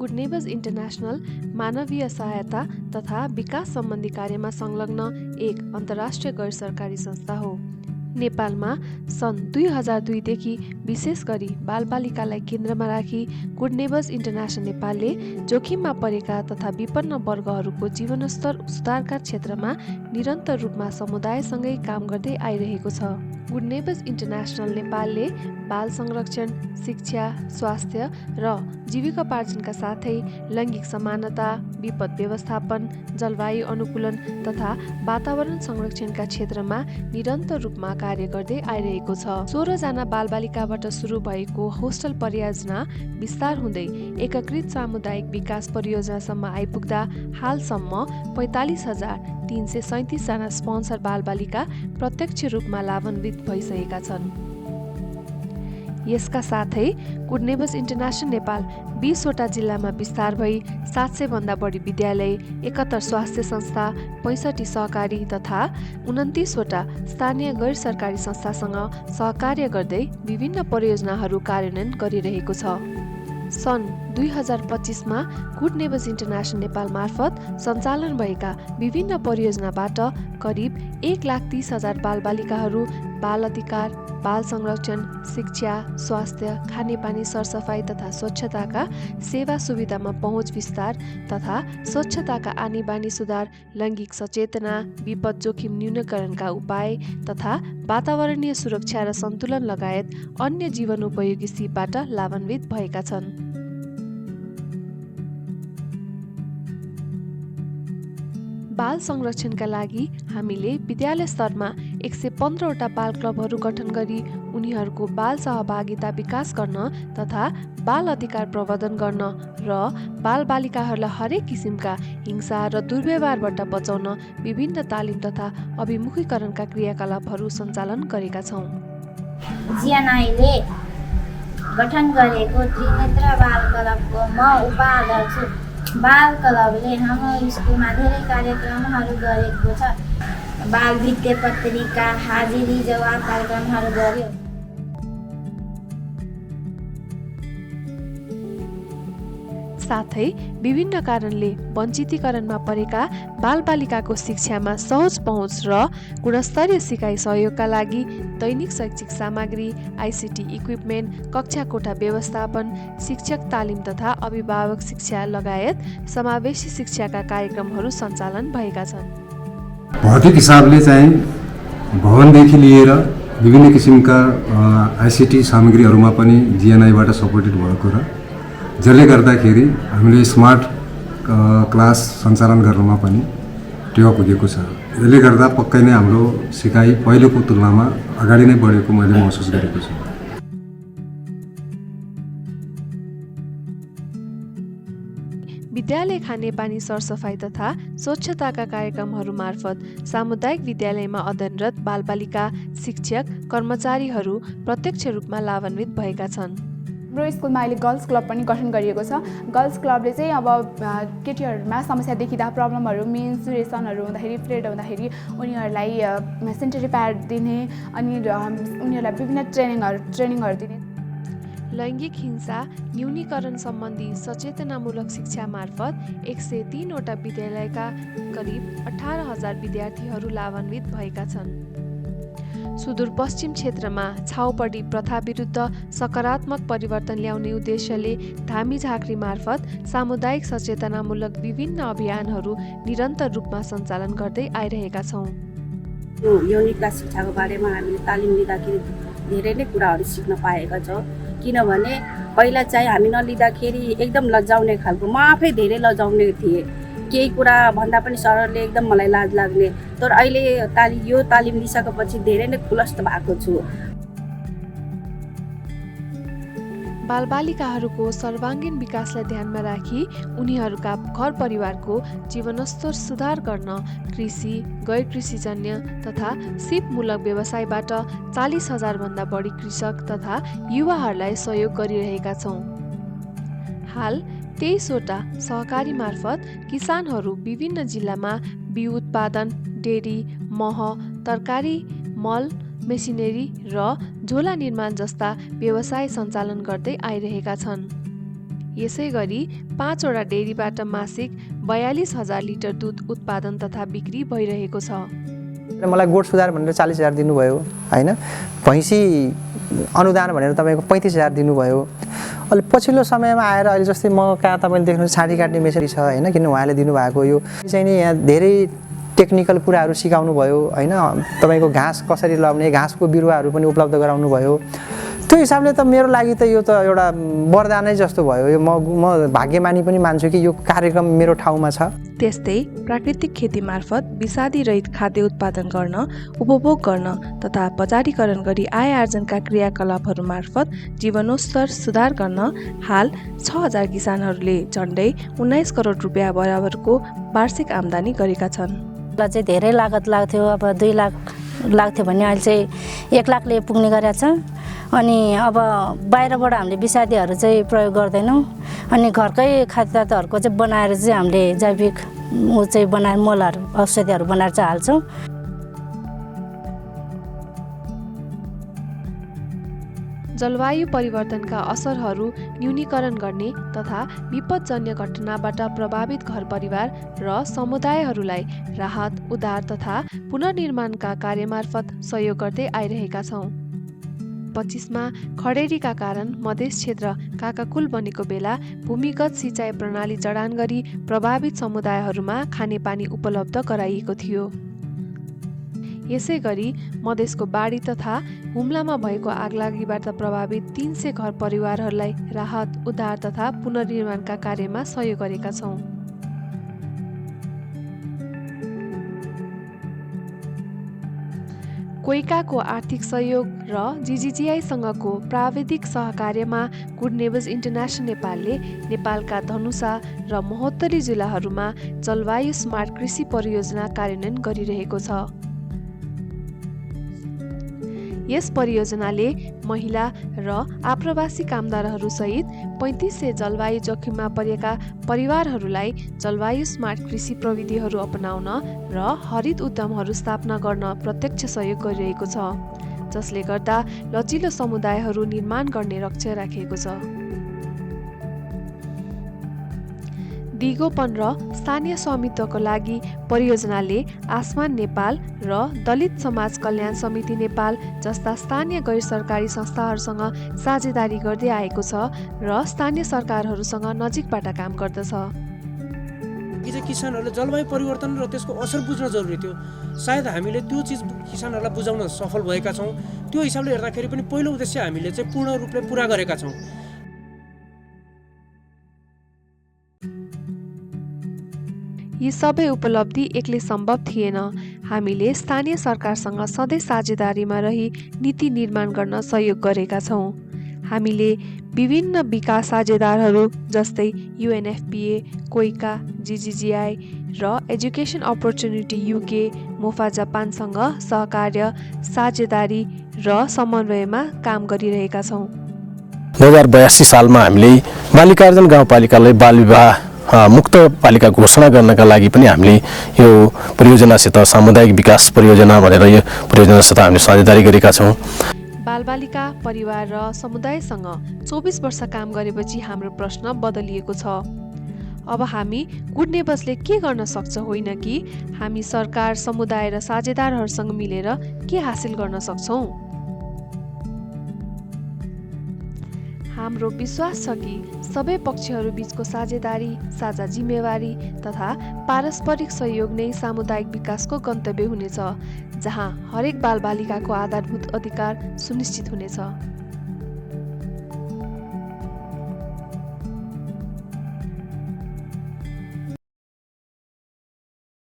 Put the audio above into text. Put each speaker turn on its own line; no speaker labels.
Good neighbours international मानवीय सहायता तथा विकास सम्बन्धी कार्यमा संलग्न एक अन्तर्राष्ट्रिय गैर सरकारी संस्था हो। नेपालमा सन् 2002 देखि विशेष गरी बालबालिकालाई केन्द्रमा राखी गुड नेबर्स इन्टरनेसनल नेपालले जोखिममा परेका तथा विपन्न वर्गहरूको जीवनस्तर सुधारका क्षेत्रमा निरन्तर रूपमा समुदायसँगै काम गर्दै आइरहेको छ। गुड नेबर्स इन्टरनेसनल नेपालले बाल संरक्षण, शिक्षा, स्वास्थ्य र जीविकोपार्जनका साथै लैङ्गिक समानता, विपद व्यवस्थापन, जलवायु अनुकूलन तथा वातावरण संरक्षणका क्षेत्रमा निरन्तर रूपमा कार्य गर्दै आइरहेको छ। 16 जना बालबालिकाबाट सुरु भएको होस्टल परियोजना विस्तार हुँदै एकीकृत सामुदायिक विकास परियोजनासम्म आइपुग्दा हालसम्म 45,337 जना स्पोन्सर बालबालिका प्रत्यक्ष रूपमा लाभान्वित भइसकेका छन्। यसका साथै गुड नेबर्स इन्टरनेसनल नेपाल 20 वटा जिल्लामा विस्तार भई 700 भन्दा बढी विद्यालय, 71 स्वास्थ्य संस्था, 65 सहकारी तथा 29 वटा स्थानीय गैर सरकारी संस्थासँग सहकार्य गर्दै विभिन्न परियोजनाहरू कार्यान्वयन गरिरहेको छ। सन् 2025मा गुड नेबर्स इन्टरनेसनल नेपाल मार्फत सञ्चालन भएका विभिन्न परियोजनाबाट करिब 1,30,000 बालबालिकाहरू बाल अधिकार, बाल संरक्षण, शिक्षा, स्वास्थ्य, खानेपानी, सरसफाई तथा स्वच्छताका सेवा सुविधामा पहुँच विस्तार तथा स्वच्छताका आनी बानी सुधार, लैङ्गिक सचेतना, विपद जोखिम न्यूनीकरणका उपाय तथा वातावरणीय सुरक्षा र सन्तुलन लगायत अन्य जीवनोपयोगी सिपबाट लाभान्वित भएका छन्। बाल संरक्षणका लागि हामीले विद्यालय स्तरमा 115 वटा बाल क्लबहरू गठन गरी उनीहरूको बाल सहभागिता विकास गर्न तथा बाल अधिकार प्रवर्धन गर्न र बालबालिकाहरूलाई हरेक किसिमका हिंसा र दुर्व्यवहारबाट बचाउन विभिन्न तालिम तथा अभिमुखीकरणका क्रियाकलापहरू सञ्चालन गरेका छौँ।
जिएनआईले गठन गरेको त्रिनेत्र बाल क्लबको म उपाध्यक्ष छु। बाल क्लबले हाम्रो स्कुलमा धेरै कार्यक्रमहरू गरेको छ। बाल वृत्ति पत्रिका, हाजिरी जवाब कार्यक्रमहरू गर्यो।
साथै विभिन्न कारणले वञ्चितीकरणमा परेका बालबालिकाको शिक्षामा सहज पहुँच र गुणस्तरीय सिकाइ सहयोगका लागि दैनिक शैक्षिक सामग्री, आइसिटी इक्विपमेन्ट, कक्षा कोठा व्यवस्थापन, शिक्षक तालिम तथा अभिभावक शिक्षा लगायत समावेशी शिक्षाका कार्यक्रमहरू सञ्चालन भएका छन्।
भौतिक हिसाबले चाहिँ भवनदेखि लिएर विभिन्न किसिमका आइसिटी सामग्रीहरूमा पनि जिएनआईबाट सपोर्टेड भएको र जसले गर्दाखेरि हामीले स्मार्ट क्लास सञ्चालन गर्नमा पनि टेवा पुगेको छ। यसले गर्दा पक्कै नै हाम्रो सिकाइ पहिलेको तुलनामा अगाडि नै बढेको मैले महसुस गरेको छु।
विद्यालय खानेपानी, सरसफाई तथा स्वच्छताका कार्यक्रमहरू मार्फत सामुदायिक विद्यालयमा अध्ययनरत बालबालिका, शिक्षक, कर्मचारीहरू प्रत्यक्ष रूपमा लाभान्वित भएका छन्।
हाम्रो स्कुलमा अहिले गर्ल्स क्लब पनि गठन गरिएको छ। गर्ल्स क्लबले चाहिँ अब केटीहरूमा समस्या देखिँदा प्रब्लमहरू, मेन्सुरेसनहरू हुँदाखेरि, फ्लेड हुँदाखेरि उनीहरूलाई सेनिटरी प्याड दिने अनि उनीहरूलाई विभिन्न ट्रेनिङहरू दिने।
लैङ्गिक हिंसा न्यूनीकरण सम्बन्धी सचेतनामूलक शिक्षा मार्फत 103 वटा विद्यालयका करिब 18,000 विद्यार्थीहरू लाभान्वित भएका छन्। सुदूरपश्चिम क्षेत्रमा छाउपडी प्रथा विरुद्ध सकारात्मक परिवर्तन ल्याउने उद्देश्यले धामी झाँक्री मार्फत सामुदायिक सचेतनामूलक विभिन्न अभियानहरू निरन्तर रूपमा सञ्चालन गर्दै आइरहेका छौँ।
यौनिक शिक्षाको बारेमा हामीले तालिम लिँदाखेरि धेरै नै कुराहरू सिक्न पाएका छौँ। किनभने पहिला चाहिँ हामी नलिँदाखेरि एकदम लजाउने खालको, म आफै धेरै लजाउने थिएँ। केही कुरा भन्दा पनि सरले एकदम मलाई लाज लाग्ने। तर अहिले यो तालिम लिइसकेपछि धेरै नै खुलस्त भएको छु।
बालबालिकाहरूको सर्वाङ्गीण विकासलाई ध्यानमा राखी उनीहरूका घर परिवारको जीवनस्तर सुधार गर्न कृषि, गैर कृषिजन्य तथा सिपमूलक व्यवसायबाट 40,000 भन्दा बढी कृषक तथा युवाहरूलाई सहयोग गरिरहेका छौँ। हाल 23 वटा सहकारी मार्फत किसानहरू विभिन्न जिल्लामा बिउ उत्पादन, डेरी, मह, तरकारी, मल, मेसिनरी र झोला निर्माण जस्ता व्यवसाय सञ्चालन गर्दै आइरहेका छन्। यसै गरी 5 वटा डेरीबाट मासिक 42,000 लिटर दुध उत्पादन तथा बिक्री भइरहेको छ।
मलाई गोठ सुधार भनेर 40,000 दिनुभयो होइन, भैँसी अनुदान भनेर तपाईँको 35,000 दिनुभयो। अहिले पछिल्लो समयमा आएर अहिले जस्तै म कहाँ तपाईँले देख्नुहुन्छ छाँटी काट्ने मेसिन छ होइन, किन उहाँले दिनुभएको यो चाहिँ नि यहाँ धेरै टेक्निकल कुराहरू सिकाउनु भयो होइन, तपाईँको घाँस कसरी लगाउने, घाँसको बिरुवाहरू पनि उपलब्ध गराउनु भयो। त्यो हिसाबले त मेरो लागि त यो त एउटा वरदानै जस्तो भयो। यो म भाग्यमानी पनि मान्छु कि यो कार्यक्रम मेरो ठाउँमा छ।
त्यस्तै प्राकृतिक खेती मार्फत विषादी रहित खाद्य उत्पादन गर्न, उपभोग गर्न तथा बजारीकरण गरी आय आर्जनका क्रियाकलापहरू मार्फत जीवनोस्तर सुधार गर्न हाल 6,000 किसानहरूले झन्डै 19 करोड रुपियाँ बराबरको वार्षिक आम्दानी गरेका छन्।
चाहिँ धेरै लागत लाग्थ्यो, अब 2 लाख लाग्थ्यो भने अहिले चाहिँ 1 लाखले पुग्ने गरेको छ। अनि अब बाहिरबाट हामीले विषादीहरू चाहिँ प्रयोग गर्दैनौँ, अनि घरकै खाद्यपदार्थहरूको चाहिँ बनाएर चाहिँ हामीले जैविक चाहिँ बनाएर मलहरू औषधिहरू बनाएर चाहिँ हाल्छौँ।
जलवायु परिवर्तनका असरहरू न्यूनीकरण गर्ने तथा विपदजन्य घटनाबाट प्रभावित घर परिवार र समुदायहरूलाई राहत, उद्धार तथा पुनर्निर्माणका कार्यमार्फत सहयोग गर्दै आइरहेका छौँ। 25मा खडेरीका कारण मधेस क्षेत्र काकाकुल बनेको बेला भूमिगत सिँचाइ प्रणाली जडान गरी प्रभावित समुदायहरूमा खानेपानी उपलब्ध गराइएको थियो। यसै गरी मधेसको बाढी तथा हुम्लामा भएको आगलागीबाट प्रभावित 300 घर परिवारहरूलाई राहत, उद्धार तथा पुनर्निर्माणका कार्यमा सहयोग गरेका छौँ। कोइकाको आर्थिक सहयोग र जीजीजीआईसँगको प्राविधिक सहकार्यमा गुड नेबर्स इन्टरनेसनल नेपालले नेपालका धनुषा र महोत्तरी जिल्लाहरूमा जलवायु स्मार्ट कृषि परियोजना कार्यान्वयन गरिरहेको छ। यस परियोजनाले महिला र आप्रवासी कामदारहरूसहित 3500 जलवायु जोखिममा परेका परिवारहरूलाई जलवायु स्मार्ट कृषि प्रविधिहरू अपनाउन र हरित उद्यमहरू स्थापना गर्न प्रत्यक्ष सहयोग गरिरहेको छ, जसले गर्दा लचिलो समुदायहरू निर्माण गर्ने लक्ष्य राखिएको छ। दिगोपन र स्थानीय स्वामित्वको लागि परियोजनाले आसमान नेपाल र दलित समाज कल्याण समिति नेपाल जस्ता स्थानीय गैर सरकारी संस्थाहरूसँग साझेदारी गर्दै आएको छ र स्थानीय सरकारहरूसँग नजिकबाट काम गर्दछ।
किसानहरूले जलवायु परिवर्तन र त्यसको असर बुझ्न जरुरी थियो। सायद हामीले त्यो चिज किसानहरूलाई बुझाउन सफल भएका छौँ। त्यो हिसाबले हेर्दाखेरि पनि पहिलो उद्देश्य हामीले चाहिँ पूर्ण रूपले पूरा गरेका छौँ।
यी सबै उपलब्धि एक्लै सम्भव थिएन। हामीले स्थानीय सरकारसँग सधैँ साझेदारीमा रही नीति निर्माण गर्न सहयोग गरेका छौँ। हामीले विभिन्न विकास साझेदारहरू जस्तै UNFPA, कोइका, जीजीजीआई र एजुकेसन अपर्च्युनिटी UK, मोफा जापानसँग सहकार्य, साझेदारी र समन्वयमा काम गरिरहेका छौँ।
2082 सालमा हामीले बालिकार्जन गाउँपालिकालाई बाल विवाह मुक्त पालिका घोषणा गर्नका लागि पनि हामीले यो परियोजनासित सामुदायिक विकास परियोजना भनेर यो परियोजनासित हामीले साझेदारी गरेका छौँ।
बालबालिका, परिवार र समुदायसँग 24 वर्ष काम गरेपछि हाम्रो प्रश्न बदलिएको छ। अब हामी गुड नेबर्सले के गर्न सक्छ होइन कि हामी सरकार, समुदाय र साझेदारहरूसँग मिलेर के हासिल गर्न सक्छौँ। हाम्रो विश्वास छ कि सबै पक्षहरू बीचको साझेदारी, साझा जिम्मेवारी तथा पारस्परिक सहयोग नै सामुदायिक विकासको गन्तव्य हुनेछ, जहाँ हरेक बालबालिकाको आधारभूत अधिकार सुनिश्चित हुनेछ।